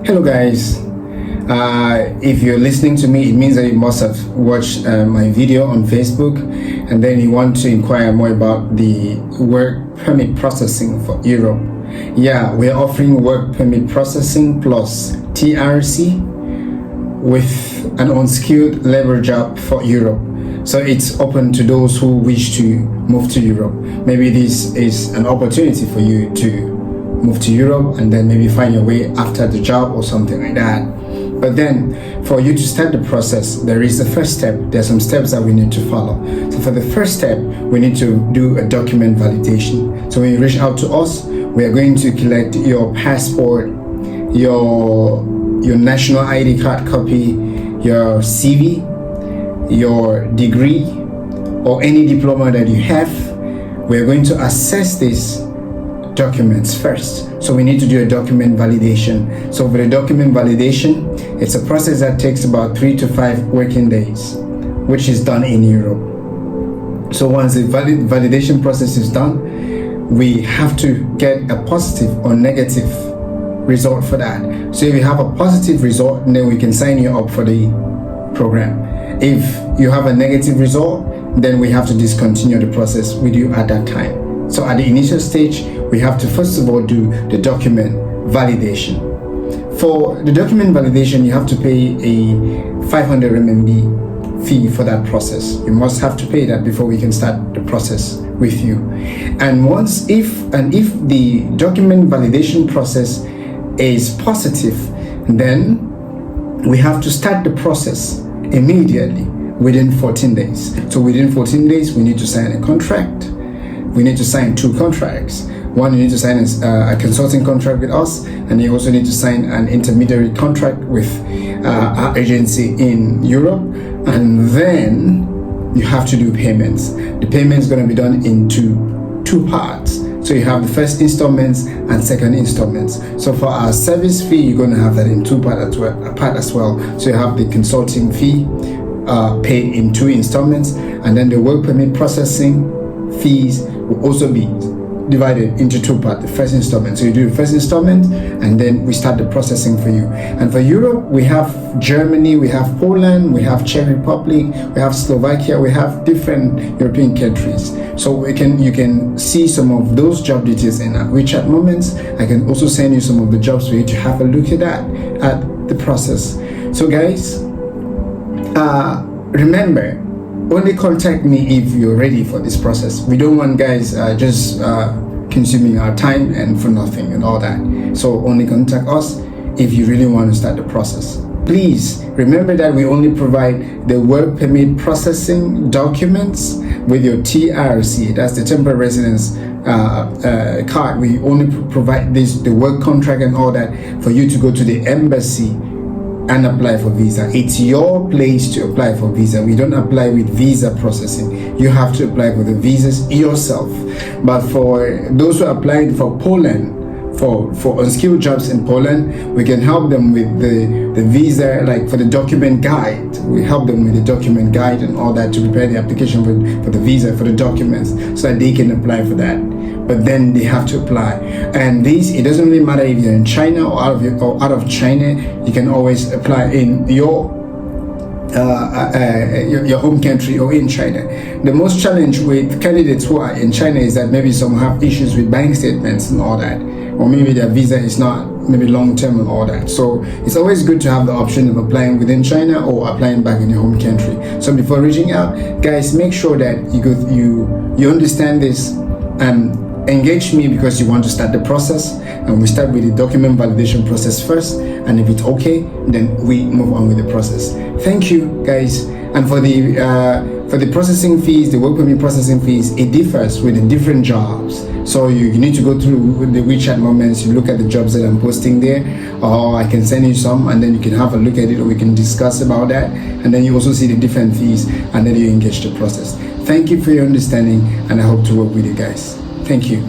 Hello guys, if you're listening to me, it means that you must have watched my video on Facebook, and then you want to inquire more about the work permit processing for Europe. Yeah, we're offering work permit processing plus TRC with an unskilled labor job for Europe. So it's open to those who wish to move to Europe. Maybe this is an opportunity for you to move to Europe and then maybe find your way after the job or something like that. But then for you to start the process, there is the first step. There's some steps that we need to follow. So for the first step, we need to do a document validation. So when you reach out to us, we are going to collect your passport, your national ID card copy, your CV, your degree, or any diploma that you have. We're going to assess these documents first. So we need to do a document validation. So for the document validation, it's a process that takes about 3 to 5 working days, which is done in Europe. So once the validation process is done, we have to get a positive or negative result for that. So if you have a positive result, then we can sign you up for the program. If you have a negative result, then we have to discontinue the process with you at that time. So at the initial stage, we have to first of all do the document validation. For the document validation, you have to pay a 500 RMB fee for that process. You must have to pay that before we can start the process with you. And if the document validation process is positive, then we have to start the process immediately within 14 days. So within 14 days, we need to sign a contract. We need to sign 2 contracts. One, you need to sign a consulting contract with us, and you also need to sign an intermediary contract with our agency in Europe. And then you have to do payments. The payment is going to be done into 2 parts. So you have the first installments and second installments. So for our service fee, you're going to have that in 2 parts as well. So you have the consulting fee paid in 2 installments, and then the work permit processing fees will also be divided into 2 parts, the first installment. So you do the first installment, and then we start the processing for you. And for Europe, we have Germany, we have Poland, we have Czech Republic, we have Slovakia, we have different European countries. So you can see some of those job details in our WeChat moments. I can also send you some of the jobs for you to have a look at the process. So guys, remember, only contact me if you're ready for this process. We don't want guys just consuming our time and for nothing and all that. So only contact us if you really want to start the process. Please remember that we only provide the work permit processing documents with your TRC, that's the temporary residence card. We only provide the work contract and all that for you to go to the embassy and apply for visa. It's your place to apply for visa. We don't apply with visa processing. You have to apply for the visas yourself. But for those who are applying for Poland, for unskilled jobs in Poland, we can help them with the visa, like for the document guide. We help them with the document guide and all that to prepare the application for the visa, for the documents, so that they can apply for that. But then they have to apply. And it doesn't really matter if you're in China or out of China. You can always apply in your home country or in China. The most challenge with candidates who are in China is that maybe some have issues with bank statements and all that, or maybe their visa is not maybe long term and all that. So it's always good to have the option of applying within China or applying back in your home country. So before reaching out, guys, make sure that you understand this and engage me because you want to start the process. And we start with the document validation process first, and if it's okay, then we move on with the process. Thank you guys. And for the processing fees, the work permit processing fees, it differs with the different jobs. So you need to go through the WeChat moments, you look at the jobs that I'm posting there, or I can send you some and then you can have a look at it, or we can discuss about that, and then you also see the different fees, and then you engage the process. Thank you for your understanding, and I hope to work with you guys. Thank you.